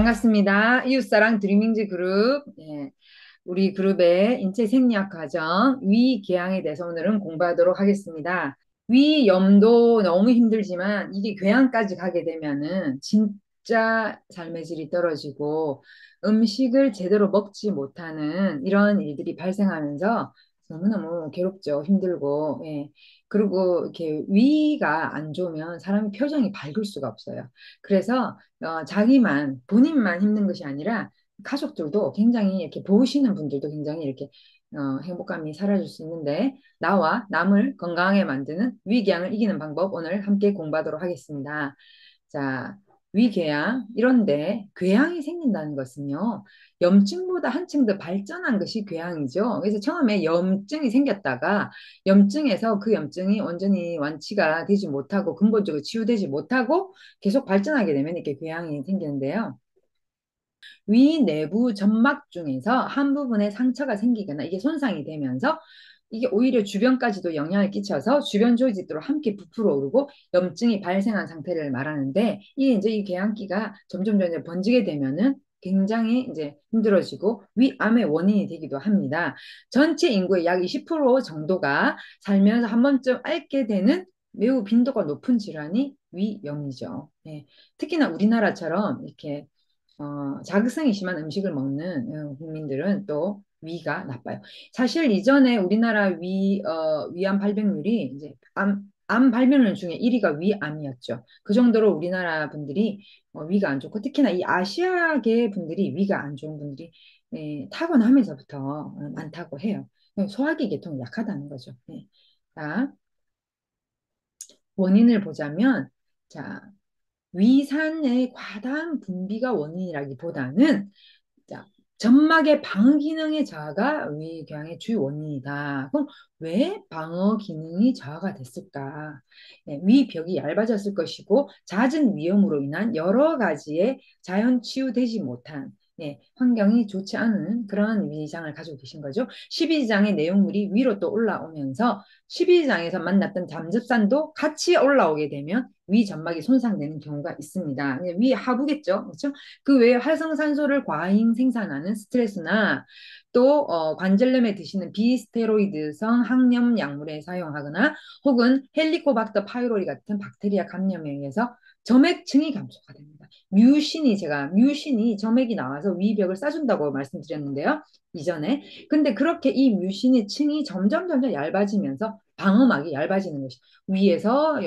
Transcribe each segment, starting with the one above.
반갑습니다. 이웃사랑 드리밍즈 그룹. 예, 우리 그룹의 인체 생리학 과정 위궤양에 대해서 오늘은 공부하도록 하겠습니다. 위염도 너무 힘들지만 이게 궤양까지 가게 되면은 진짜 삶의 질이 떨어지고 음식을 제대로 먹지 못하는 이런 일들이 발생하면서 너무너무 괴롭죠. 힘들고. 예. 그리고 이렇게 위가 안 좋으면 사람의 표정이 밝을 수가 없어요. 그래서 자기만 본인만 힘든 것이 아니라 가족들도 굉장히 이렇게 보시는 분들도 굉장히 이렇게 행복감이 사라질 수 있는데 나와 남을 건강하게 만드는 위궤양을 이기는 방법 오늘 함께 공부하도록 하겠습니다. 자, 위궤양 이런데 궤양이 생긴다는 것은요. 염증보다 한층 더 발전한 것이 궤양이죠. 그래서 처음에 염증이 생겼다가 염증에서 그 염증이 온전히 완치가 되지 못하고 근본적으로 치유되지 못하고 계속 발전하게 되면 이렇게 궤양이 생기는데요. 위 내부 점막 중에서 한 부분에 상처가 생기거나 이게 손상이 되면서 이게 오히려 주변까지도 영향을 끼쳐서 주변 조직도 함께 부풀어 오르고 염증이 발생한 상태를 말하는데 이게 이제 이 궤양기가 점점 번지게 되면은 굉장히 이제 힘들어지고 위암의 원인이 되기도 합니다. 전체 인구의 약 20% 정도가 살면서 한 번쯤 앓게 되는 매우 빈도가 높은 질환이 위염이죠. 예. 특히나 우리나라처럼 이렇게 자극성이 심한 음식을 먹는 국민들은 또 위가 나빠요. 사실 이전에 우리나라 위암 발병률이 이제 암 발병률 중에 1위가 위암이었죠. 그 정도로 우리나라 분들이 위가 안 좋고 특히나 이 아시아계 분들이 위가 안 좋은 분들이 타고나면서부터 많다고 해요. 소화기 계통이 약하다는 거죠. 네. 자, 원인을 보자면 자, 위산의 과다한 분비가 원인이라기보다는 자, 점막의 방어 기능의 저하가 위궤양의 주요 원인이다. 그럼 왜 방어 기능이 저하가 됐을까? 네, 위벽이 얇아졌을 것이고 잦은 위험으로 인한 여러 가지의 자연 치유되지 못한 환경이 좋지 않은 그런 위장을 가지고 계신 거죠. 12장의 내용물이 위로 또 올라오면서 12장에서 만났던 잠즙산도 같이 올라오게 되면 위 점막이 손상되는 경우가 있습니다. 위 하부겠죠. 그렇죠? 그 외에 활성산소를 과잉 생산하는 스트레스나 또 관절염에 드시는 비스테로이드성 항염 약물에 사용하거나 혹은 헬리코박터 파이로리 같은 박테리아 감염에 의해서 점액층이 감소가 됩니다. 뮤신이 점액이 나와서 위벽을 싸준다고 말씀드렸는데요. 이전에. 근데 그렇게 이 뮤신의 층이 점점 얇아지면서 방어막이 얇아지는 것이 위에서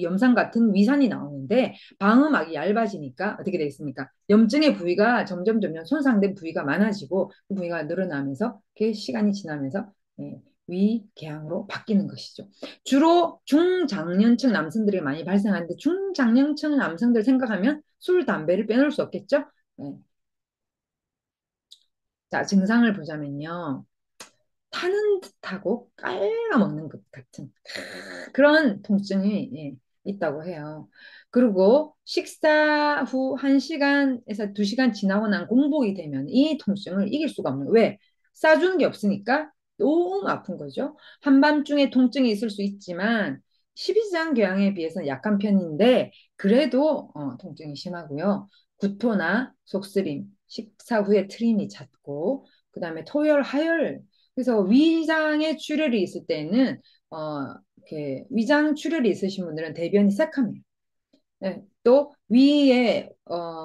염산 같은 위산이 나오는데 방음막이 얇아지니까 어떻게 되겠습니까? 염증의 부위가 점점 손상된 부위가 많아지고 그 부위가 늘어나면서 그 시간이 지나면서 위궤양으로 바뀌는 것이죠. 주로 중장년층 남성들이 많이 발생하는데 중장년층 남성들 생각하면 술, 담배를 빼놓을 수 없겠죠? 네. 자, 증상을 보자면요. 타는 듯하고 깔아먹는 것 같은 그런 통증이 있다고 해요. 그리고 식사 후 1시간에서 2시간 지나고 난 공복이 되면 이 통증을 이길 수가 없는 거예요. 왜? 싸주는 게 없으니까 너무 아픈 거죠. 한밤중에 통증이 있을 수 있지만 12장 교양에 비해서는 약한 편인데 그래도 통증이 심하고요. 구토나 속쓰림, 식사 후에 트림이 잦고 그다음에 토열, 하열 그래서 위장에 출혈이 있을 때는 이렇게 위장 출혈이 있으신 분들은 대변이 새카매요. 네. 또 위에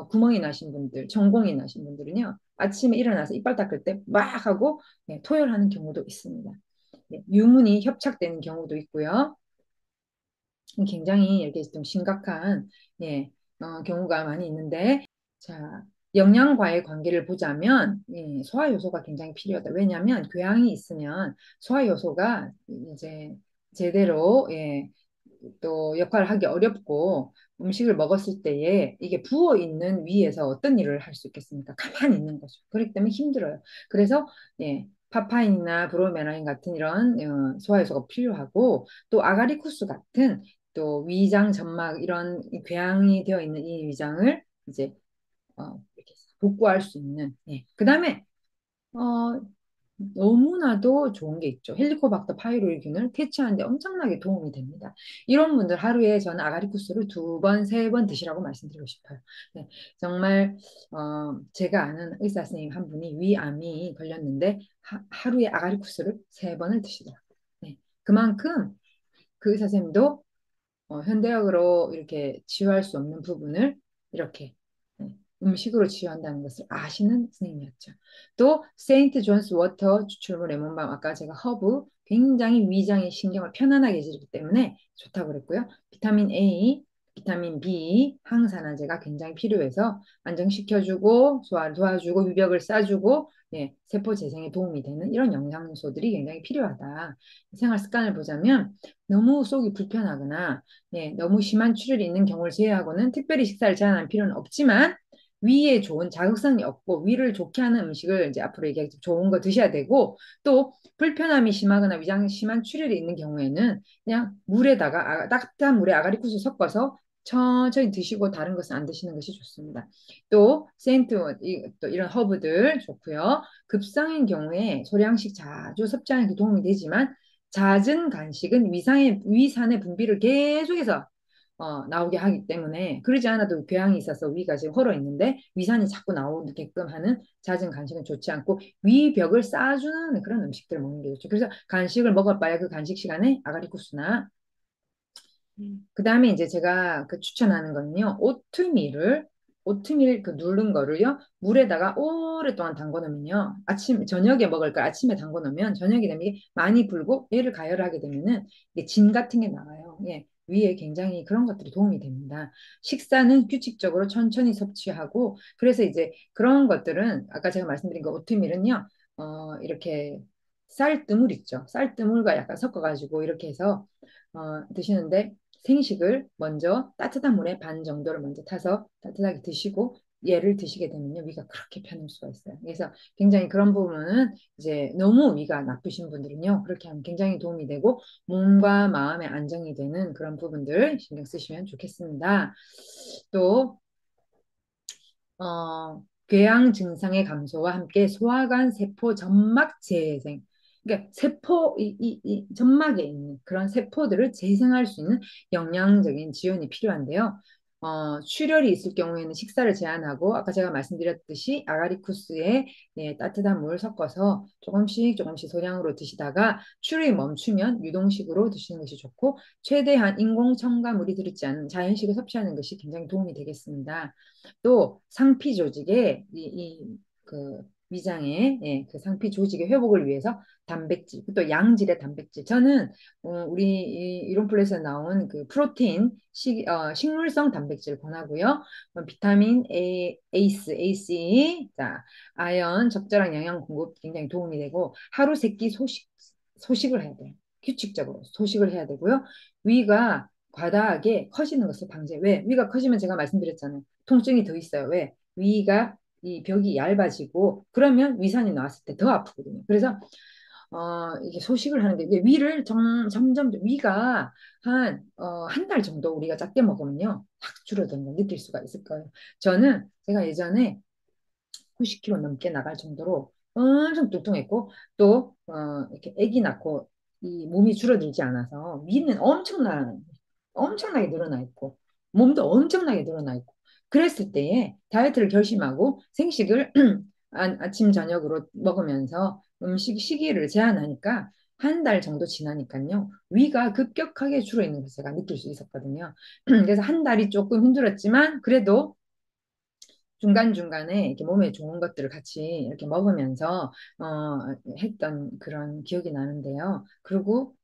구멍이 나신 분들, 전공이 나신 분들은요. 아침에 일어나서 이빨 닦을 때 막 하고 토열하는 경우도 있습니다. 유문이 협착되는 경우도 있고요. 굉장히 이렇게 좀 심각한 경우가 많이 있는데 자, 영양과의 관계를 보자면 소화 요소가 굉장히 필요하다. 왜냐하면 궤양이 있으면 소화 요소가 이제 제대로 또 역할을 하기 어렵고 음식을 먹었을 때에 이게 부어 있는 위에서 어떤 일을 할 수 있겠습니까? 가만히 있는 거죠. 그렇기 때문에 힘들어요. 그래서 파파인이나 브로메라인 같은 이런 소화효소가 필요하고 또 아가리쿠스 같은 또 위장 점막 이런 궤양이 되어 있는 이 위장을 이제 이렇게 복구할 수 있는 그다음에 너무나도 좋은 게 있죠. 헬리코박터 파이로이균을 퇴치하는데 엄청나게 도움이 됩니다. 이런 분들 하루에 저는 아가리쿠스를 두 번, 세 번 드시라고 말씀드리고 싶어요. 네, 정말 제가 아는 의사 선생님 한 분이 위암이 걸렸는데 하루에 아가리쿠스를 세 번을 드시더라고요. 네, 그만큼 그 의사 선생님도 현대학으로 이렇게 치유할 수 없는 부분을 이렇게 네, 음식으로 치유한다는 것을 아시는 선생님이었죠. 또 세인트 존스 워터 추출물 레몬밤 아까 제가 허브 굉장히 위장의 신경을 편안하게 해주기 때문에 좋다고 그랬고요. 비타민 A, 비타민 B, 항산화제가 굉장히 필요해서 안정시켜주고 소화를 도와주고 위벽을 싸주고 예, 세포 재생에 도움이 되는 이런 영양소들이 굉장히 필요하다. 생활 습관을 보자면 너무 속이 불편하거나 예, 너무 심한 출혈이 있는 경우를 제외하고는 특별히 식사를 제한할 필요는 없지만 위에 좋은 자극성이 없고 위를 좋게 하는 음식을 이제 앞으로 얘기하기 좋은 거 드셔야 되고 또 불편함이 심하거나 위장 심한 출혈이 있는 경우에는 그냥 물에다가 따뜻한 물에 아가리쿠스 섞어서 천천히 드시고 다른 것은 안 드시는 것이 좋습니다. 또 세인트 또 이런 허브들 좋고요. 급성인 경우에 소량씩 자주 섭취하는 게 도움이 되지만 잦은 간식은 위산의 분비를 계속해서 나오게 하기 때문에 그러지 않아도 궤양이 있어서 위가 지금 헐어 있는데 위산이 자꾸 나오게끔 하는 잦은 간식은 좋지 않고 위벽을 쌓아주는 그런 음식들을 먹는 게 좋죠. 그래서 간식을 먹을 바에 그 간식 시간에 아가리쿠스나 그 다음에 이제 제가 그 추천하는 거는요, 오트밀 그 누른 거를요, 물에다가 오랫동안 담궈 놓으면요, 저녁에 먹을 걸 아침에 담궈 놓으면 저녁이 되면 이게 많이 불고 얘를 가열하게 되면은 이게 진 같은 게 나와요. 예, 위에 굉장히 그런 것들이 도움이 됩니다. 식사는 규칙적으로 천천히 섭취하고, 그래서 이제 그런 것들은 아까 제가 말씀드린 거 오트밀은요, 이렇게 쌀뜨물 있죠. 쌀뜨물과 약간 섞어가지고 이렇게 해서 드시는데 생식을 먼저 따뜻한 물에 반 정도를 먼저 타서 따뜻하게 드시고 얘를 드시게 되면요 위가 그렇게 편할 수가 있어요. 그래서 굉장히 그런 부분은 이제 너무 위가 나쁘신 분들은요 그렇게 하면 굉장히 도움이 되고 몸과 마음의 안정이 되는 그런 부분들 신경 쓰시면 좋겠습니다. 또 궤양 증상의 감소와 함께 소화관 세포 점막 재생. 그러니까 이 점막에 있는 그런 세포들을 재생할 수 있는 영양적인 지원이 필요한데요. 출혈이 있을 경우에는 식사를 제한하고 아까 제가 말씀드렸듯이 아가리쿠스에 예, 따뜻한 물 섞어서 조금씩 소량으로 드시다가 출혈이 멈추면 유동식으로 드시는 것이 좋고 최대한 인공 첨가물이 들었지 않은 자연식을 섭취하는 것이 굉장히 도움이 되겠습니다. 또 상피 조직의 그 위장의 예, 그 상피 조직의 회복을 위해서 단백질, 또 양질의 단백질. 저는 우리 이론플레스에 나온 그 프로테인 식물성 단백질 권하고요. 비타민 A, C, 자, 아연, 적절한 영양 공급 굉장히 도움이 되고 하루 세끼 소식을 해야 돼요. 규칙적으로 소식을 해야 되고요. 위가 과다하게 커지는 것을 방지해. 왜? 위가 커지면 제가 말씀드렸잖아요. 통증이 더 있어요. 왜? 위가 이 벽이 얇아지고 그러면 위산이 나왔을 때 더 아프거든요. 그래서 이게 소식을 하는데 이게 위를 점점 위가 한 달 정도 우리가 작게 먹으면요 확 줄어드는 걸 느낄 수가 있을 거예요. 제가 예전에 90kg 넘게 나갈 정도로 엄청 뚱뚱했고 또 이렇게 아기 낳고 이 몸이 줄어들지 않아서 위는 엄청나게 늘어나 있고 몸도 엄청나게 늘어나 있고 그랬을 때에 다이어트를 결심하고 생식을 아침 저녁으로 먹으면서 음식 시기를 제한하니까 한 달 정도 지나니까요 위가 급격하게 줄어 있는 것을 제가 느낄 수 있었거든요. 그래서 한 달이 조금 힘들었지만 그래도 중간중간에 이렇게 몸에 좋은 것들을 같이 이렇게 먹으면서 했던 그런 기억이 나는데요. 그리고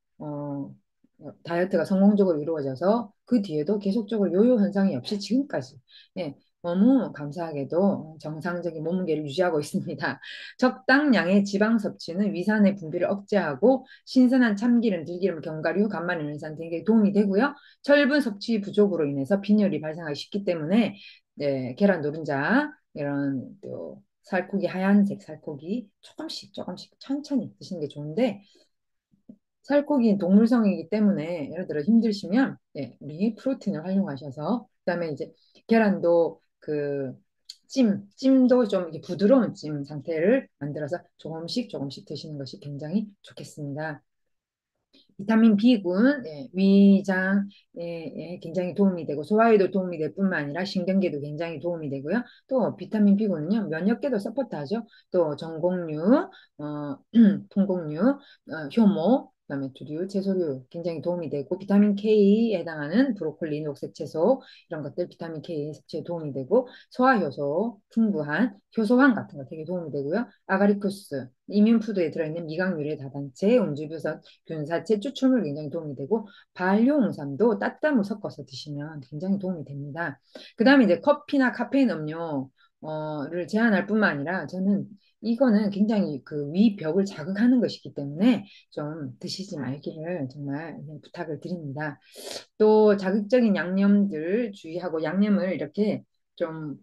다이어트가 성공적으로 이루어져서 그 뒤에도 계속적으로 요요 현상이 없이 지금까지 예, 너무 감사하게도 정상적인 몸무게를 유지하고 있습니다. 적당량의 지방 섭취는 위산의 분비를 억제하고 신선한 참기름, 들기름, 견과류, 간마늘, 등에 도움이 되고요. 철분 섭취 부족으로 인해서 빈혈이 발생하기 쉽기 때문에 네, 계란 노른자 이런 또 살코기 하얀색 살코기 조금씩 천천히 드시는 게 좋은데 살코기 동물성이기 때문에 예를 들어 힘드시면 네, 우리 프로틴을 활용하셔서 그다음에 이제 계란도 그 찜도 좀 이렇게 부드러운 찜 상태를 만들어서 조금씩 조금씩 드시는 것이 굉장히 좋겠습니다. 비타민 B군, 예, 위장에 굉장히 도움이 되고 소화에도 도움이 될 뿐만 아니라 신경계도 굉장히 도움이 되고요. 또 비타민 B군은요, 면역계도 서포트하죠. 또 전곡류, 통곡류, 효모, 그다음에 두류, 채소류 굉장히 도움이 되고 비타민 K에 해당하는 브로콜리, 녹색 채소 이런 것들 비타민 K 섭취에 도움이 되고 소화효소 풍부한 효소황 같은 거 되게 도움이 되고요. 아가리쿠스, 이뮨푸드에 들어있는 미각유래 다단체, 음주류선 균사체 추출물 굉장히 도움이 되고 발효홍삼도 따뜻한 물 섞어서 드시면 굉장히 도움이 됩니다. 그 다음에 이제 커피나 카페인 음료를 제한할 뿐만 아니라 저는 이거는 굉장히 그 위벽을 자극하는 것이기 때문에 좀 드시지 말기를 정말 부탁을 드립니다. 또 자극적인 양념들 주의하고 양념을 이렇게 좀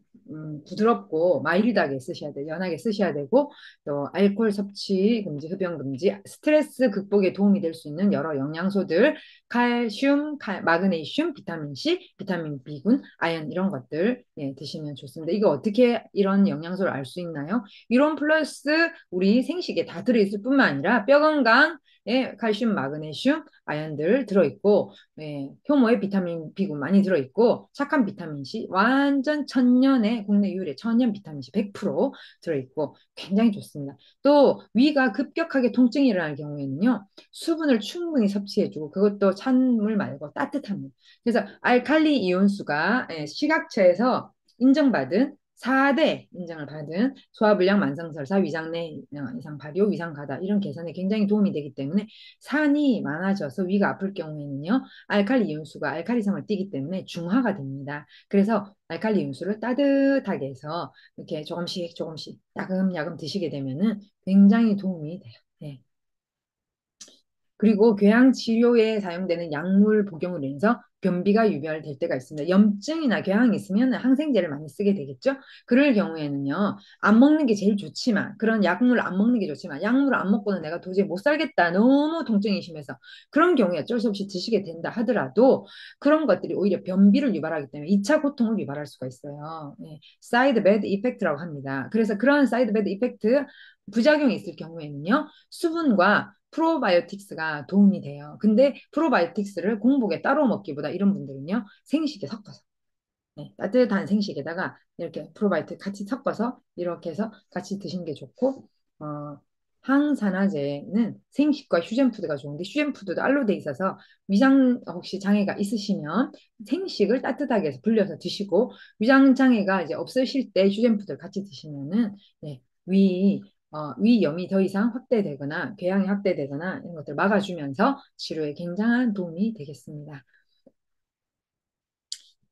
부드럽고 마일드하게 쓰셔야 돼요. 연하게 쓰셔야 되고 또 알코올 섭취 금지, 흡연 금지, 스트레스 극복에 도움이 될 수 있는 여러 영양소들, 칼슘, 마그네슘, 비타민 C, 비타민 B군, 아연 이런 것들 예, 드시면 좋습니다. 이거 어떻게 이런 영양소를 알 수 있나요? 이론 플러스 우리 생식에 다 들어있을 뿐만 아니라 뼈 건강에 칼슘, 마그네슘, 아연들 들어있고 예, 효모에 비타민 B군 많이 들어있고 착한 비타민 C 완전 천년의 국내 유래 천연 비타민 C 100% 들어있고 굉장히 좋습니다. 또 위가 급격하게 통증이 일어날 경우에는요 수분을 충분히 섭취해주고 그것도 찬물 말고 따뜻한 물. 그래서 알칼리 이온수가 예, 식약처에서 인정받은 4대 인정을 받은 소화불량, 만성설사, 위장내 이상 발효, 위상 가다 이런 개선에 굉장히 도움이 되기 때문에 산이 많아져서 위가 아플 경우에는요 알칼리 이온수가 알칼리성을 띠기 때문에 중화가 됩니다. 그래서 알칼리 이온수를 따뜻하게 해서 이렇게 조금씩 조금씩 야금야금 드시게 되면은 굉장히 도움이 돼요. 네. 그리고 궤양 치료에 사용되는 약물 복용으로 인해서 변비가 유발될 때가 있습니다. 염증이나 궤양이 있으면 항생제를 많이 쓰게 되겠죠. 그럴 경우에는요, 안 먹는 게 제일 좋지만, 그런 약물을 안 먹는 게 좋지만, 약물을 안 먹고는 내가 도저히 못 살겠다. 너무 통증이 심해서. 그런 경우에 어쩔 수 없이 드시게 된다 하더라도, 그런 것들이 오히려 변비를 유발하기 때문에 2차 고통을 유발할 수가 있어요. 예, 사이드 배드 이펙트라고 합니다. 그래서 그런 사이드 배드 이펙트, 부작용이 있을 경우에는요, 수분과 프로바이오틱스가 도움이 돼요. 근데 프로바이오틱스를 공복에 따로 먹기보다 이런 분들은요, 생식에 섞어서, 네, 따뜻한 생식에다가 이렇게 프로바이오틱 같이 섞어서 이렇게 해서 같이 드시는 게 좋고, 어, 항산화제는 생식과 휴젠푸드가 좋은데 휴젠푸드도 알로돼 있어서 위장 혹시 장애가 있으시면 생식을 따뜻하게 해서 불려서 드시고 위장 장애가 이제 없으실 때 휴젠푸드를 같이 드시면은 네, 위염이 더 이상 확대되거나 궤양이 확대되거나 이런 것들을 막아주면서 치료에 굉장한 도움이 되겠습니다.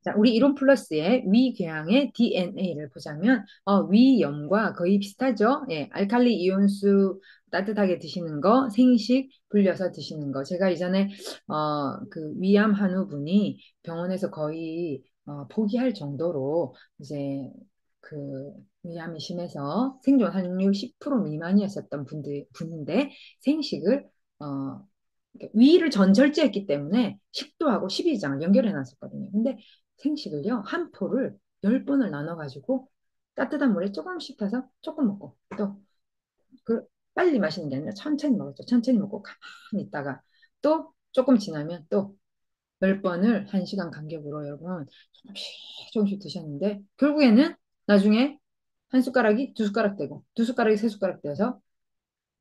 자, 우리 이론 플러스의 위궤양의 DNA를 보자면 위염과 거의 비슷하죠. 예, 알칼리 이온수 따뜻하게 드시는 거, 생식 불려서 드시는 거. 제가 이전에 그 위암 한우분이 병원에서 거의 포기할 정도로 이제 그 위암이 심해서 생존 확률 10% 미만이었었던 분인데 생식을 어, 위를 전절제했기 때문에 식도하고 십이장을 연결해 놨었거든요. 근데 생식을요, 한 포를 10번을 나눠가지고 따뜻한 물에 조금씩 타서 조금 먹고 또 그 빨리 마시는 게 아니라 천천히 먹었죠. 천천히 먹고 가만히 있다가 또 조금 지나면 또 10번을 1시간 간격으로 여러분 조금씩 조금씩 드셨는데 결국에는 나중에 한 숟가락이 두 숟가락 되고 두 숟가락이 세 숟가락 되어서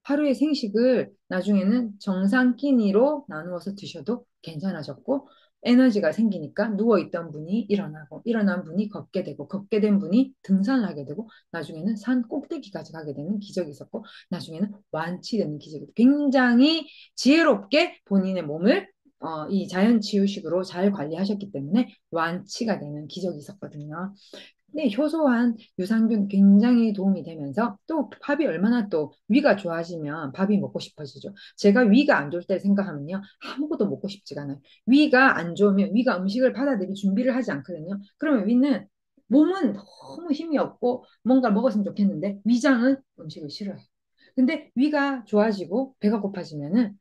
하루의 생식을 나중에는 정상 끼니로 나누어서 드셔도 괜찮아졌고 에너지가 생기니까 누워있던 분이 일어나고 일어난 분이 걷게 되고 걷게 된 분이 등산을 하게 되고 나중에는 산 꼭대기까지 가게 되는 기적이 있었고 나중에는 완치되는 기적이 굉장히 지혜롭게 본인의 몸을 이 자연치유식으로 잘 관리하셨기 때문에 완치가 되는 기적이 있었거든요. 네, 효소한 유산균 굉장히 도움이 되면서 또 밥이 얼마나 또 위가 좋아지면 밥이 먹고 싶어지죠. 제가 위가 안 좋을 때 생각하면요. 아무것도 먹고 싶지가 않아요. 위가 안 좋으면 위가 음식을 받아들일 준비를 하지 않거든요. 그러면 위는 몸은 너무 힘이 없고 뭔가 먹었으면 좋겠는데 위장은 음식을 싫어해요. 근데 위가 좋아지고 배가 고파지면은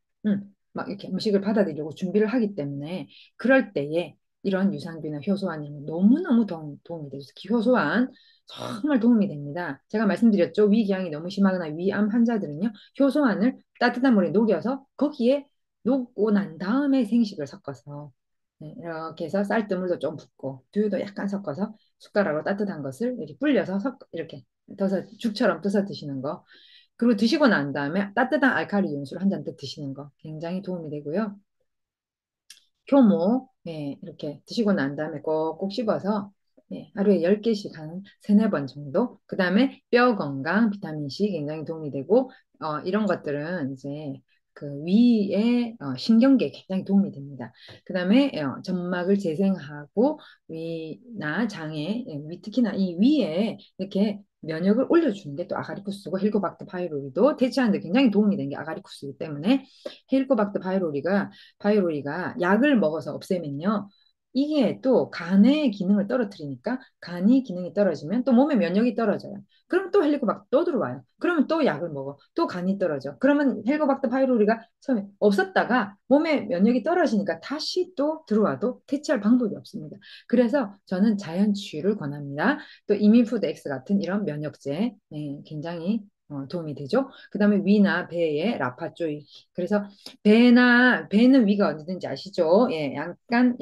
막 이렇게 음식을 받아들이려고 준비를 하기 때문에 그럴 때에 이런 유산균이나 효소환이 너무너무 도움이 돼요. 특히 효소환 정말 도움이 됩니다. 제가 말씀드렸죠. 위궤양이 너무 심하거나 위암 환자들은요, 효소환을 따뜻한 물에 녹여서 거기에 녹고 난 다음에 생식을 섞어서 네, 이렇게 해서 쌀뜨물도 좀 붓고 두유도 약간 섞어서 숟가락으로 따뜻한 것을 이렇게 불려서 이렇게 떠서 죽처럼 떠서 드시는 거. 그리고 드시고 난 다음에 따뜻한 알칼리 용수를 한 잔 더 드시는 거 굉장히 도움이 되고요. 효모, 예, 이렇게 드시고 난 다음에 꼭꼭 씹어서 예, 하루에 10개씩 한 세네 번 정도. 그 다음에 뼈 건강, 비타민C 굉장히 도움이 되고, 이런 것들은 이제 그 위에 신경계에 굉장히 도움이 됩니다. 그 다음에 점막을 재생하고 위나 장에, 예, 특히나 이 위에 이렇게 면역을 올려주는 게 또 아가리쿠스고 헬리코박터 파이로리도 대체하는 데 굉장히 도움이 되는 게 아가리쿠스이기 때문에 헬리코박터 파이로리가 약을 먹어서 없애면요. 이게 또 간의 기능을 떨어뜨리니까 간이 기능이 떨어지면 또 몸에 면역이 떨어져요. 그럼 또 헬리코박터 또 들어와요. 그러면 또 약을 먹어. 또 간이 떨어져. 그러면 헬리코박터 파이로리가 처음에 없었다가 몸에 면역이 떨어지니까 다시 또 들어와도 대체할 방법이 없습니다. 그래서 저는 자연 치유를 권합니다. 또 이민푸드 X 같은 이런 면역제 굉장히 도움이 되죠. 그 다음에 위나 배에 라파조이. 그래서 배는 위가 어디든지 아시죠? 예, 약간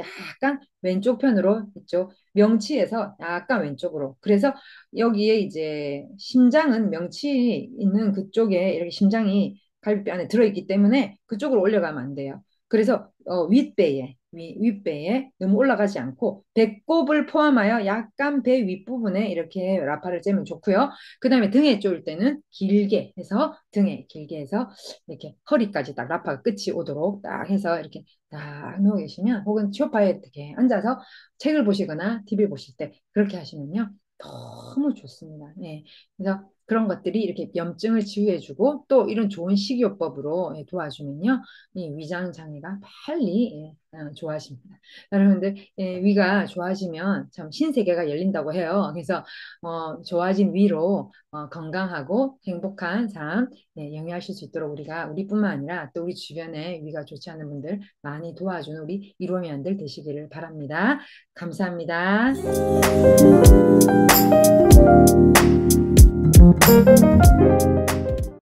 왼쪽 편으로 있죠. 명치에서 약간 왼쪽으로. 그래서 여기에 이제 심장은 명치 있는 그쪽에 이렇게 심장이 갈비뼈 안에 들어있기 때문에 그쪽으로 올려가면 안 돼요. 그래서 윗배에 너무 올라가지 않고 배꼽을 포함하여 약간 배 윗부분에 이렇게 라파를 째면 좋고요. 그 다음에 등에 쪼을 때는 등에 길게 해서 이렇게 허리까지 딱 라파 끝이 오도록 딱 해서 이렇게 딱 누워 계시면 혹은 소파에 이렇게 앉아서 책을 보시거나 TV 보실 때 그렇게 하시면요. 너무 좋습니다. 네. 그래서 그런 것들이 이렇게 염증을 치유해주고 또 이런 좋은 식이요법으로 도와주면요. 이 위장 장애가 빨리 좋아집니다. 여러분들 위가 좋아지면 참 신세계가 열린다고 해요. 그래서 좋아진 위로 건강하고 행복한 삶 영위하실 수 있도록 우리뿐만 아니라 또 우리 주변에 위가 좋지 않은 분들 많이 도와주는 우리 이로미안들 되시기를 바랍니다. 감사합니다.